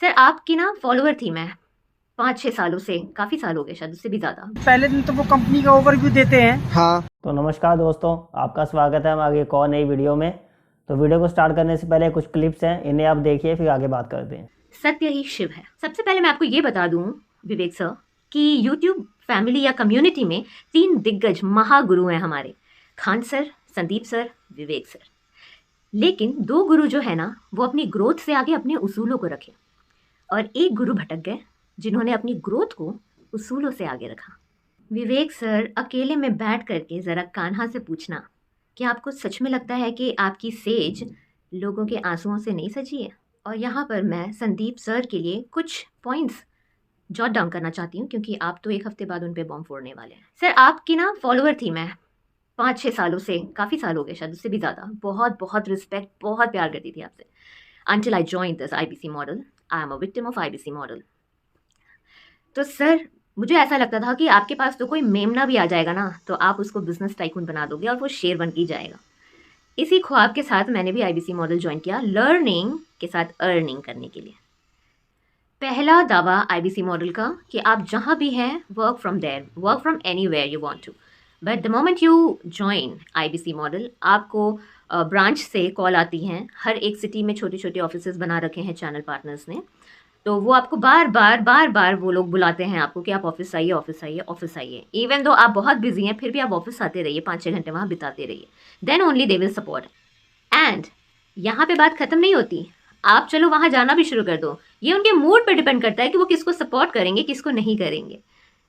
Sir आपकी ना follower थी मैं 5-6 सालों से, काफ़ी साल हो गए शायद उससे भी ज़्यादा। पहले दिन तो वो कंपनी का ओवरव्यू देते हैं। हाँ। तो नमस्कार दोस्तों, आपका स्वागत है हमारी एक और नई वीडियो में। तो वीडियो को स्टार्ट करने से पहले कुछ क्लिप्स हैं, इन्हें आप देखिए फिर आगे बात करते हैं। सत्य ही शिव है। सबसे पहले मैं आपको ये बता दूं विवेक सर कि यूट्यूब फैमिली या कम्युनिटी में 3 दिग्गज महागुरु हैं हमारे, खान सर, संदीप सर, विवेक सर। लेकिन 2 गुरु जो है ना वो अपनी ग्रोथ से आगे अपने उसूलों को रखे, और एक गुरु भटक गए जिन्होंने अपनी ग्रोथ को उसूलों से आगे रखा। विवेक सर, अकेले में बैठ करके ज़रा कान्हा से पूछना कि आपको सच में लगता है कि आपकी सेज लोगों के आंसुओं से नहीं सजी है? और यहाँ पर मैं संदीप सर के लिए कुछ पॉइंट्स जॉट डाउन करना चाहती हूँ, क्योंकि आप तो एक हफ्ते बाद उन पे बॉम्ब फोड़ने वाले हैं। सर आपकी ना फॉलोअर थी मैं 5-6 सालों से, काफ़ी साल हो गए शायद उससे भी ज़्यादा। बहुत बहुत रिस्पेक्ट, बहुत प्यार करती थी आपसे until I joined this IBC model. I am a victim of IBC model. तो सर मुझे ऐसा लगता था कि आपके पास तो कोई मेमना भी आ जाएगा ना तो आप उसको बिजनेस टाइकून बना दोगे और वो शेर बन के जाएगा। इसी ख्वाब के साथ मैंने भी IBC मॉडल ज्वाइन किया, लर्निंग के साथ अर्निंग करने के लिए। पहला दावा IBC मॉडल का कि आप जहाँ भी हैं work from there, work from anywhere you want to, but the moment you join IBC model आपको ब्रांच से कॉल आती हैं। हर एक सिटी में छोटे छोटे ऑफिसेज बना रखे हैं चैनल पार्टनर्स ने, तो वो आपको बार बार वो लोग बुलाते हैं आपको कि आप ऑफिस आइए, ऑफिस आइए, ऑफिस आइए। इवन दो आप बहुत बिजी हैं फिर भी आप ऑफिस आते रहिए, 5-6 घंटे वहाँ बिताते रहिए, then only they will support. And यहाँ पे बात खत्म नहीं होती, आप चलो वहाँ जाना भी शुरू कर दो, ये उनके मूड पर डिपेंड करता है कि वो किसको सपोर्ट करेंगे, किसको नहीं करेंगे।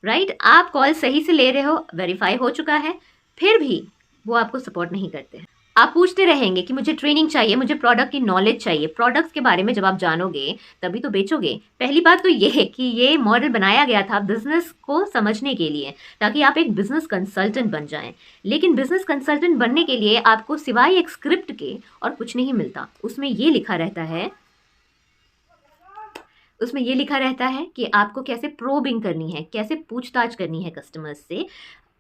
राइट, आप कॉल सही से ले रहे हो, वेरीफाई हो चुका है, फिर भी वो आपको सपोर्ट नहीं करते हैं। आप पूछते रहेंगे कि मुझे ट्रेनिंग चाहिए, मुझे प्रोडक्ट की नॉलेज चाहिए। प्रोडक्ट्स के बारे में जब आप जानोगे तभी तो बेचोगे। पहली बात तो ये है कि ये मॉडल बनाया गया था बिजनेस को समझने के लिए, ताकि आप एक बिजनेस कंसल्टेंट बन जाएं। लेकिन बिजनेस कंसल्टेंट बनने के लिए आपको सिवाय एक स्क्रिप्ट के और कुछ नहीं मिलता। उसमें ये लिखा रहता है कि आपको कैसे प्रोबिंग करनी है, कैसे पूछताछ करनी है कस्टमर्स से।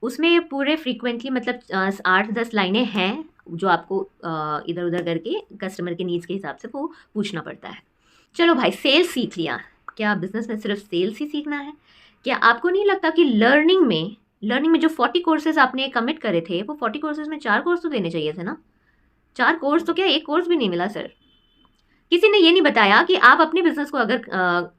उसमें पूरे फ्रीक्वेंटली मतलब 8-10 लाइनें हैं जो आपको इधर उधर करके कस्टमर के नीड्स के हिसाब से वो पूछना पड़ता है। चलो भाई, सेल्स सीख लिया, क्या बिजनेस में सिर्फ सेल्स ही सीखना है? क्या आपको नहीं लगता कि लर्निंग में जो 40 कोर्सेज आपने कमिट करे थे, वो 40 कोर्सेज में 4 कोर्स तो देने चाहिए थे ना? 4 कोर्स तो क्या, 1 कोर्स भी नहीं मिला सर। किसी ने ये नहीं बताया कि आप अपने बिजनेस को अगर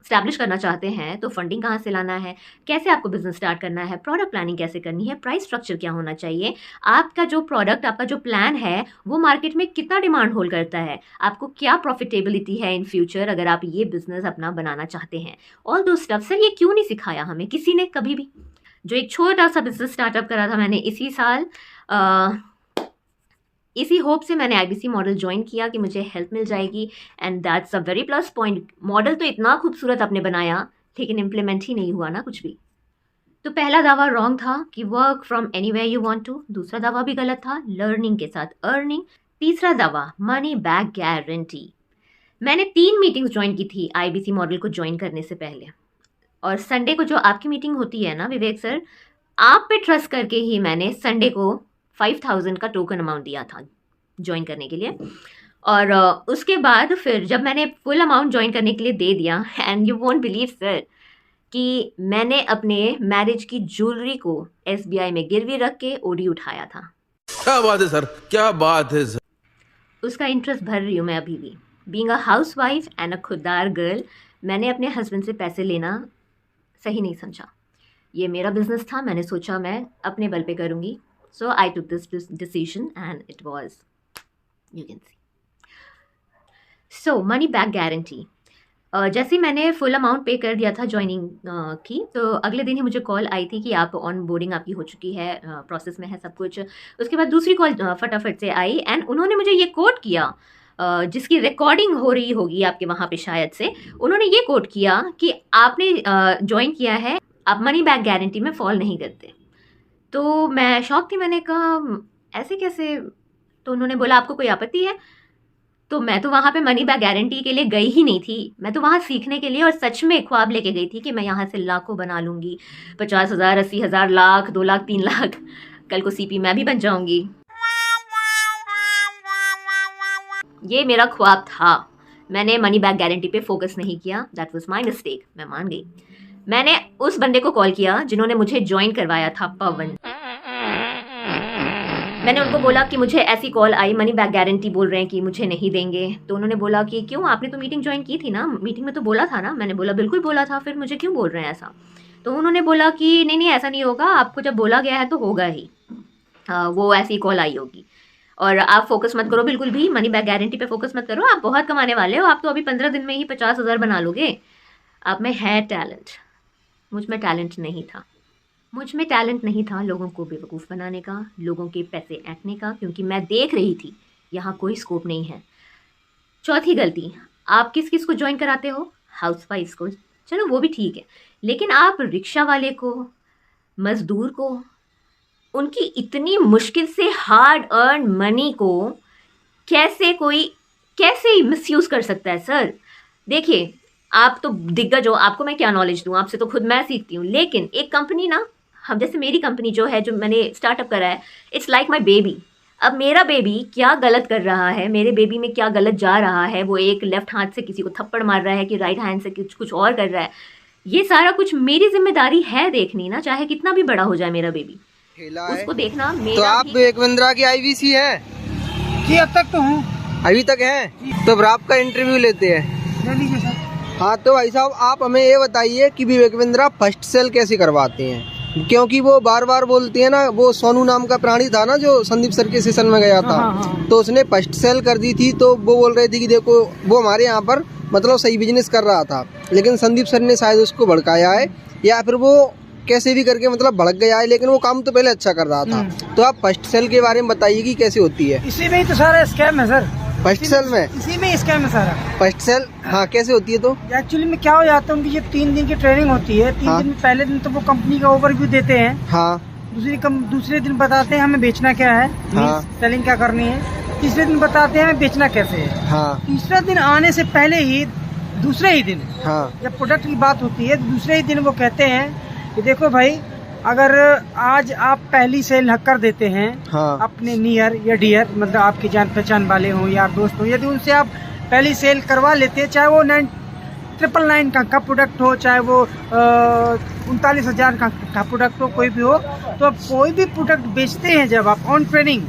स्टैब्लिश करना चाहते हैं तो फंडिंग कहाँ से लाना है, कैसे आपको बिजनेस स्टार्ट करना है, प्रोडक्ट प्लानिंग कैसे करनी है, प्राइस स्ट्रक्चर क्या होना चाहिए, आपका जो प्रोडक्ट, आपका जो प्लान है वो मार्केट में कितना डिमांड होल्ड करता है, आपको क्या प्रॉफिटेबिलिटी है इन फ्यूचर अगर आप ये बिजनेस अपना बनाना चाहते हैं। ऑल दो स्टफ सर ये क्यों नहीं सिखाया हमें किसी ने कभी भी? जो एक छोटा सा बिजनेस स्टार्टअप करा था मैंने इसी साल, इसी होप से मैंने IBC मॉडल ज्वाइन किया कि मुझे हेल्प मिल जाएगी, and that's a very plus point. Model तो इतना खूबसूरत आपने बनाया लेकिन इम्प्लीमेंट ही नहीं हुआ ना कुछ भी। तो पहला दावा रॉन्ग था कि work from anywhere you want to, दूसरा दावा भी गलत था, लर्निंग के साथ अर्निंग, तीसरा दावा मनी बैक गारंटी। मैंने 3 मीटिंग्स ज्वाइन की थी IBC मॉडल को ज्वाइन करने से पहले, और संडे को जो आपकी मीटिंग होती है ना विवेक सर, आप पे ट्रस्ट करके ही मैंने संडे को 5000 का टोकन अमाउंट दिया था ज्वाइन करने के लिए। और उसके बाद फिर जब मैंने फुल अमाउंट ज्वाइन करने के लिए दे दिया, and you won't believe sir कि मैंने अपने मैरिज की ज्वेलरी को SBI में गिरवी रख के OD उठाया था। क्या बात है सर, क्या बात है सर। उसका इंटरेस्ट भर रही हूँ मैं अभी भी। Being a house wife and a खुददार गर्ल, मैंने अपने हस्बैंड से पैसे लेना सही नहीं समझा। ये मेरा बिजनेस था, मैंने सोचा मैं अपने बल पे करूँगी। So I took this decision and it was, you can see. So money back guarantee, जैसे मैंने फुल अमाउंट पे कर दिया था ज्वाइनिंग की, तो अगले दिन ही मुझे कॉल आई थी कि आप ऑन बोर्डिंग आपकी हो चुकी है, प्रोसेस में है सब कुछ। उसके बाद दूसरी कॉल फटाफट से आई एंड उन्होंने मुझे ये कोट किया, जिसकी रिकॉर्डिंग हो रही होगी आपके वहाँ पे शायद से। उन्होंने ये कोट किया कि आपने ज्वाइन किया है, आप मनी बैक गारंटी में फॉल नहीं करते। तो मैं शॉक थी, मैंने कहा ऐसे कैसे? तो उन्होंने बोला आपको कोई आपत्ति है? तो मैं तो वहाँ पे मनी बैक गारंटी के लिए गई ही नहीं थी, मैं तो वहाँ सीखने के लिए और सच में ख्वाब लेके गई थी कि मैं यहाँ से लाखों बना लूँगी, 50,000, 80,000, लाख, 2 लाख, 3 लाख, कल को CP मैं भी बन जाऊँगी। ये मेरा ख्वाब था। मैंने मनी बैक गारंटी पे फोकस नहीं किया, दैट वाज माय मिस्टेक, मैं मान गई। मैंने उस बंदे को कॉल किया जिन्होंने मुझे ज्वाइन करवाया था, पवन। मैंने उनको बोला कि मुझे ऐसी कॉल आई, मनी बैक गारंटी बोल रहे हैं कि मुझे नहीं देंगे। तो उन्होंने बोला कि क्यों, आपने तो मीटिंग ज्वाइन की थी ना, मीटिंग में तो बोला था ना। मैंने बोला बिल्कुल बोला था, फिर मुझे क्यों बोल रहे हैं ऐसा। तो उन्होंने बोला कि नहीं नहीं ऐसा नहीं होगा, आपको जब बोला गया है तो होगा ही, वो ऐसी कॉल आई होगी। और आप फोकस मत करो बिल्कुल भी, मनी बैक गारंटी पे फोकस मत करो, आप बहुत कमाने वाले हो, आप तो अभी 15 दिन में ही 50,000 बना लोगे। आप में है टैलेंट, मुझ में टैलेंट नहीं था। मुझ में टैलेंट नहीं था लोगों को बेवकूफ़ बनाने का, लोगों के पैसे ऐंठने का, क्योंकि मैं देख रही थी यहाँ कोई स्कोप नहीं है। चौथी गलती, आप किस किस को ज्वाइन कराते हो, हाउस वाइफ को, चलो वो भी ठीक है, लेकिन आप रिक्शा वाले को, मज़दूर को, उनकी इतनी मुश्किल से हार्ड अर्न मनी को कैसे मिसयूज़ कर सकता है सर। देखिए आप तो दिग्गज हो, आपको मैं क्या नॉलेज दूँ, आपसे तो खुद मैं सीखती हूँ। लेकिन एक कंपनी ना, हम जैसे मेरी कंपनी जो है, जो मैंने स्टार्टअप करा है, इट्स लाइक माई बेबी। अब मेरा बेबी क्या गलत कर रहा है, मेरे बेबी में क्या गलत जा रहा है, वो एक लेफ्ट हाथ से किसी को थप्पड़ मार रहा है कि राइट हैंड से कुछ और कर रहा है, ये सारा कुछ मेरी जिम्मेदारी है देखनी ना, चाहे कितना भी बड़ा हो जाए मेरा बेबी, उसको देखना मेरा। तो आप विवेक बिंद्रा की आईवीसी है? जी अब तक तो हूँ। अभी तक है? तो फिर आपका इंटरव्यू लेते हैं। ले लीजिए सर। हाँ तो भाई साहब आप हमें ये बताइए कि विवेक बिंद्रा फर्स्ट सेल कैसे करवाते हैं, क्योंकि वो बार बार बोलती है ना, वो सोनू नाम का प्राणी था ना जो संदीप सर के सेशन में गया था, तो उसने फर्स्ट सेल कर दी थी, तो वो बोल रहे थे कि देखो वो हमारे यहाँ पर मतलब सही बिजनेस कर रहा था, लेकिन संदीप सर ने शायद उसको भड़काया है, या फिर वो कैसे भी करके मतलब भड़क गया है, लेकिन वो काम तो पहले अच्छा कर रहा था। तो आप फर्स्ट सेल के बारे में बताइए कि कैसे होती है। इसी में ही तो सारा स्कैम है सर। फर्स्ट सेल में? इसी में स्कैम है सारा। फर्स्ट सेल हाँ कैसे होती है? तो एक्चुअली में क्या हो जाता है, उनकी ये 3 दिन की ट्रेनिंग होती है। 3 दिन में पहले दिन तो वो कंपनी का ओवरव्यू देते हैं। हाँ। दूसरे दिन बताते हैं हमें बेचना क्या है, सेलिंग क्या करनी है। तीसरे दिन बताते हैं हमें बेचना कैसे है। हाँ। तीसरा दिन आने से पहले ही दूसरे ही दिन जब प्रोडक्ट की बात होती है, दूसरे ही दिन वो कहते हैं कि देखो भाई, अगर आज आप पहली सेल कर देते हैं अपने नियर या डियर, मतलब आपकी जान पहचान वाले हो या दोस्त हो, यदि उनसे आप पहली सेल करवा लेते हैं, चाहे वो 999 का प्रोडक्ट हो, चाहे वो 39,000 का प्रोडक्ट हो, कोई भी हो, तो आप कोई भी प्रोडक्ट बेचते हैं जब आप ऑन ट्रेनिंग,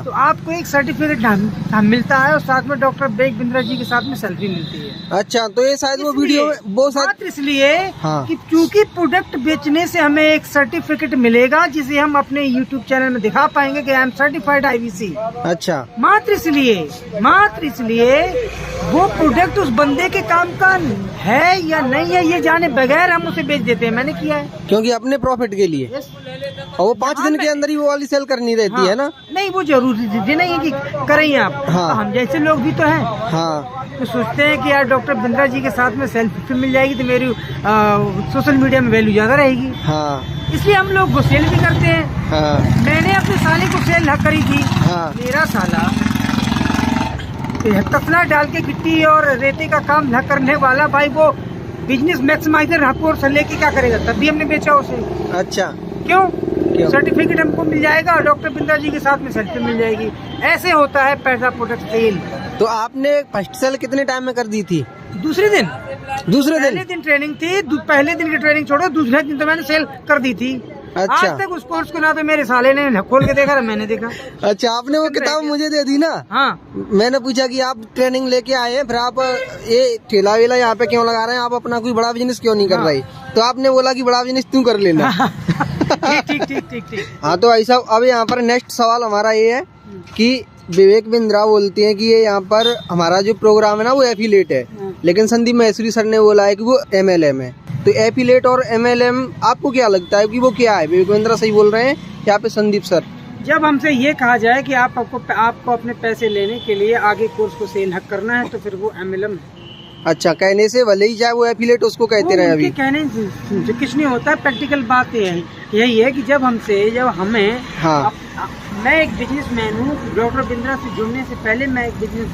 तो आपको एक सर्टिफिकेट मिलता है और साथ में डॉक्टर विवेक बिंद्रा जी के साथ में सैलरी मिलती है। अच्छा, तो ये शायद वो वीडियो वो मात्र इसलिए कि क्योंकि प्रोडक्ट बेचने से हमें एक सर्टिफिकेट मिलेगा जिसे हम अपने YouTube चैनल में दिखा पाएंगे कि आई एम सर्टिफाइड IVC। अच्छा, मात्र इसलिए वो प्रोडक्ट उस बंदे के काम का है या नहीं है ये जाने बगैर हम उसे बेच देते हैं। मैंने किया है क्योंकि अपने प्रॉफिट के लिए। और वो 5 दिन के अंदर ही वो वाली सेल करनी रहती है ना? नहीं, वो जरूरी नहीं है कि करें आप। हम जैसे लोग भी तो हैं। तो सोचते हैं कि यार डॉक्टर बिंद्रा जी के साथ में सेल्फी मिल जाएगी तो मेरी सोशल मीडिया में वैल्यू ज्यादा रहेगी। इसलिए हम लोग वो सेल भी करते हैं। मैंने अपने साले को सेल न करी थी। मेरा साला तफला डाल के गिट्टी और रेते का काम न करने वाला भाई, वो बिजनेस मैक्सिमाइजर रापोर से लेके क्या करेगा, तब भी हमने बेचा उसे। अच्छा, क्यों? सर्टिफिकेट हमको मिल जाएगा और डॉक्टर बिंद्रा जी के साथ में सेल्फी मिल जाएगी। ऐसे होता है पैसा प्रोडक्ट सेल। तो आपने फर्स्ट सेल कितने टाइम में कर दी थी? दूसरे दिन पहले दिन ट्रेनिंग थी, पहले दिन की ट्रेनिंग छोड़ो, दूसरे दिन तो मैंने सेल कर दी थी। अच्छा। आज तक उस कोर्स को ना तो मेरे साले ने खोल के देखा, मैंने देखा। अच्छा, आपने वो किताब मुझे दे दी ना? हाँ। मैंने पूछा कि आप ट्रेनिंग लेके आए हैं, फिर आप ये ठेला वेला यहाँ पे क्यों लगा रहे हैं, आप अपना कोई बड़ा बिजनेस क्यों नहीं कर रहे? तो आपने बोला कि बड़ा बिजनेस तू कर लेना। ठीक। हाँ, तो भाई साहब अब यहाँ पर नेक्स्ट सवाल हमारा ये है कि विवेक बिंद्रा बोलते हैं कि ये यहाँ पर हमारा जो प्रोग्राम है ना वो एफिलेट है, लेकिन संदीप महेश्वरी सर ने बोला है कि वो MLM है। तो एफिलेट और MLM आपको क्या लगता है कि वो क्या है? विवेक बिंद्रा सही बोल रहे हैं यहाँ पे संदीप सर? जब हमसे ये कहा जाए कि आपको अपने पैसे लेने के लिए आगे कोर्स को सेल हक करना है तो फिर वो MLM है। अच्छा, कहने से भले ही चाहे वो एफिलेट उसको कहते रहे, अभी कहने से कुछ नहीं होता। प्रैक्टिकल बात यही है कि जब हमें मैं एक बिजनेसमैन हूँ, डॉक्टर बिंद्रा से जुड़ने से पहले मैं एक बिजनेस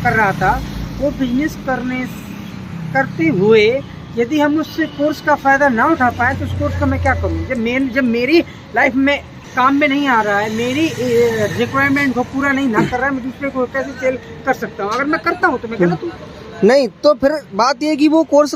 कर रहा था। वो बिजनेस करते हुए यदि हम उस कोर्स का फायदा ना उठा पाए तो उस कोर्स का मैं क्या करूँ? जब मेरी लाइफ में काम में नहीं आ रहा है, मेरी रिक्वायरमेंट को पूरा नहीं ना कर रहा है, मैं दूसरे को कैसे सेल कर सकता हूँ? अगर मैं करता हूँ तो मैं गलत हूँ? नहीं, तो फिर बात ये कि वो कोर्स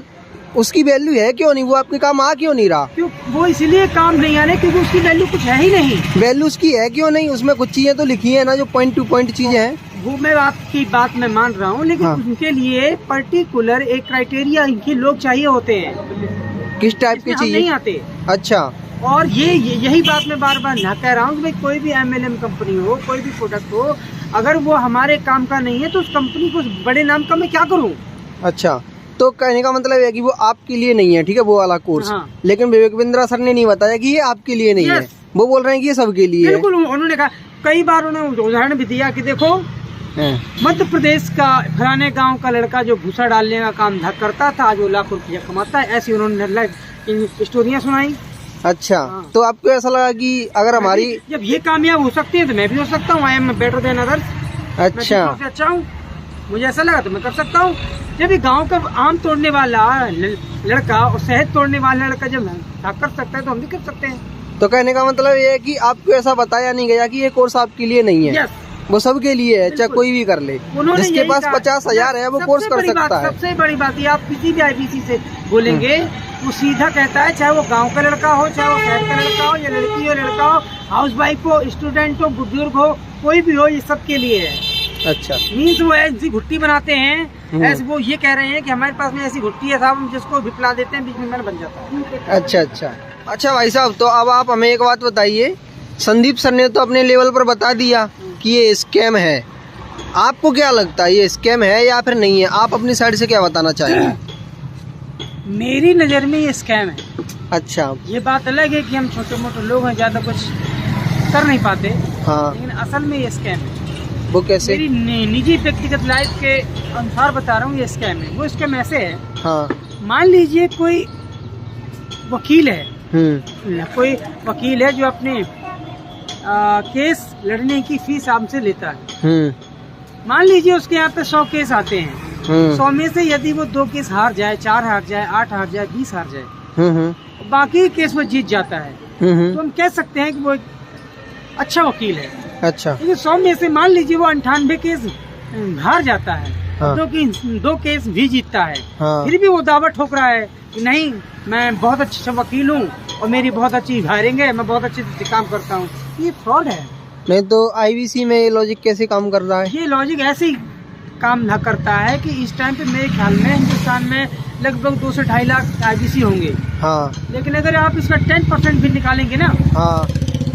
उसकी वैल्यू है क्यों नहीं, वो आपके काम आ क्यों नहीं रहा? क्यों वो इसलिए काम नहीं आने क्योंकि उसकी वैल्यू कुछ है ही नहीं। वैल्यू उसकी है क्यों नहीं? उसमें कुछ चीजें तो लिखी है ना जो पॉइंट टू पॉइंट चीजें हैं। वो मैं आपकी बात में मान रहा हूँ, लेकिन उनके लिए पर्टिकुलर एक क्राइटेरिया इनके लोग चाहिए होते हैं। किस टाइप के चाहिए? नहीं आते। अच्छा। और यही बात मैं बार बार ना कह रहा हूँ कि भाई कोई भी MLM कंपनी हो, कोई भी प्रोडक्ट हो, अगर वो हमारे काम का नहीं है तो उस कंपनी को बड़े नाम का मैं क्या करूँ? अच्छा, तो कहने का मतलब है कि वो आपके लिए नहीं है, ठीक है, वो वाला कोर्स। हाँ। लेकिन विवेक बिंद्रा सर ने नहीं बताया कि ये आपके लिए नहीं है, वो बोल रहे हैं कि ये सबके लिए है। बिल्कुल, उन्होंने कहा, कई बार उन्होंने उदाहरण भी दिया कि देखो मध्य प्रदेश का फलाने गांव का लड़का जो भूसा डालने का काम करता था, आज वो लाखों रुपया कमाता है। ऐसी उन्होंने स्टोरियाँ सुनाई। अच्छा। हाँ। तो आपको ऐसा लगा कि अगर हमारी जब ये कामयाब हो सकती है तो मैं भी हो सकता हूँ। I am better than others. अच्छा, अच्छा हूँ, मुझे ऐसा लगा तो मैं कर सकता हूँ। जब ये गांव का आम तोड़ने वाला लड़का और शहद तोड़ने वाला लड़का जब कर सकता है तो हम भी कर सकते हैं। तो कहने का मतलब ये है कि आपको ऐसा बताया नहीं गया कि ये कोर्स आपके लिए नहीं है। वो सबके लिए है, चाहे कोई भी कर ले। जिसके पास 50,000 है वो कोर्स कर सकता है। सबसे बड़ी बात ये, आप किसी भी IBC से बोलेंगे वो सीधा कहता है, चाहे वो गांव का लड़का हो, चाहे वो शहर का लड़का हो, या लड़की हो, लड़का हो, हाउस वाइफ हो, स्टूडेंट हो, बुजुर्ग हो, कोई भी हो, ये सबके लिए है। अच्छा। मीन्स वो ऐसी घुट्टी बनाते हैं, ऐसे वो ये कह रहे हैं कि हमारे पास में ऐसी घुट्टी है साहब, हम जिसको भिपला देते हैं, बीच में बन जाता है। अच्छा भाई साहब, तो अब आप हमें एक बात बताइए, संदीप सर ने तो अपने लेवल पर बता दिया कि ये स्कैम है, आपको क्या लगता है ये स्कैम है या फिर नहीं है? आप अपनी साइड से क्या बताना चाहेंगे? मेरी नज़र में ये स्कैम है। अच्छा। ये बात अलग है कि हम छोटे मोटे लोग हैं, ज़्यादा कुछ कर नहीं पाते। हाँ। लेकिन असल में ये स्कैम है। वो कैसे? मेरी निजी व्यक्तिगत लाइफ के अनुसार बता रहा हूँ, ये स्कैम है। वो स्कैम ऐसे है, हाँ। मान लीजिए कोई वकील है, कोई वकील है जो अपने केस लड़ने की फीस आपसे लेता है। मान लीजिए उसके यहाँ पे 100 केस आते हैं, 100 में से यदि वो 2 केस हार जाए, 4 हार जाए, 8 हार जाए, 20 हार जाए, बाकी केस वो जीत जाता है, तो हम कह सकते हैं कि वो एक अच्छा वकील है। अच्छा। लेकिन 100 में से मान लीजिए वो 98 केस हार जाता है, हाँ। 2 केस भी जीतता है, हाँ। फिर भी वो दावा ठोक रहा है कि नहीं, मैं बहुत अच्छा वकील हूँ और मेरी बहुत अच्छी हायरिंग है, मैं बहुत अच्छे से काम करता हूँ। ये फ्रॉड है। नहीं तो IBC में ये लॉजिक कैसे काम कर रहा है? ये लॉजिक ऐसे ही काम ना करता है कि इस टाइम पे मेरे ख्याल में हिंदुस्तान में लगभग 2 से 2.5 लाख IBC होंगे। हाँ। लेकिन अगर आप इसका 10% भी निकालेंगे ना, हाँ,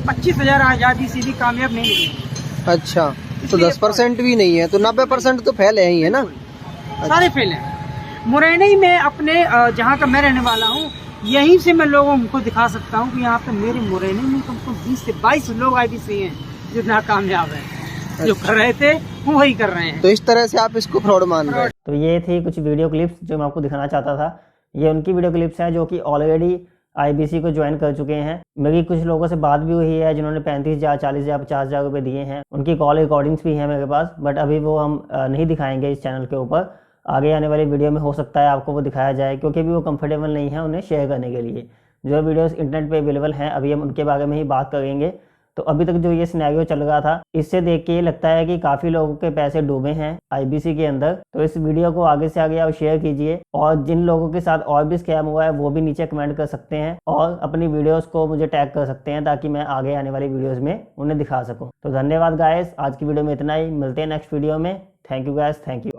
25,000 IBC भी कामयाब नहीं है। अच्छा, तो 10% भी नहीं है, तो 90% तो फेल है ही, है ना? सारे फेल हैं। मुरैना में अपने जहाँ का मैं रहने वाला हूँ, यहीं से मैं लोगों को दिखा सकता हूँ कि यहाँ पे मेरे मुरैना में कम से कम 20 से 22 लोग IBC हैं जो नाकामयाब है। जो कर रहे थे वो वही कर रहे हैं। तो इस तरह से आप इसको फ्रॉड मान रहे हैं? तो ये थी कुछ वीडियो क्लिप्स जो मैं आपको दिखाना चाहता था। ये उनकी वीडियो क्लिप्स हैं जो कि ऑलरेडी IBC को ज्वाइन कर चुके हैं। मेरी कुछ लोगों से बात भी हुई है जिन्होंने 35,000, 40,000, 50,000 रुपये दिए हैं। उनकी कॉल रिकॉर्डिंग्स भी हैं मेरे पास, बट अभी वो हम नहीं दिखाएंगे इस चैनल के ऊपर। आगे आने वाली वीडियो में हो सकता है आपको वो दिखाया जाए, क्योंकि भी वो कंफर्टेबल नहीं है उन्हें शेयर करने के लिए। जो वीडियोस इंटरनेट पे अवेलेबल हैं अभी हम उनके बारे में ही बात करेंगे। तो अभी तक जो ये सिनेरियो चल रहा था, इससे देख के ये लगता है कि काफ़ी लोगों के पैसे डूबे हैं IBC के अंदर। तो इस वीडियो को आगे से आगे आप शेयर कीजिए, और जिन लोगों के साथ और भी स्कैम हुआ है वो भी नीचे कमेंट कर सकते हैं और अपनी वीडियोस को मुझे टैग कर सकते हैं, ताकि मैं आगे आने वाली वीडियोस में उन्हें दिखा सकूं। तो धन्यवाद गाइस, आज की वीडियो में इतना ही। मिलते हैं नेक्स्ट वीडियो में। Thank you guys, thank you.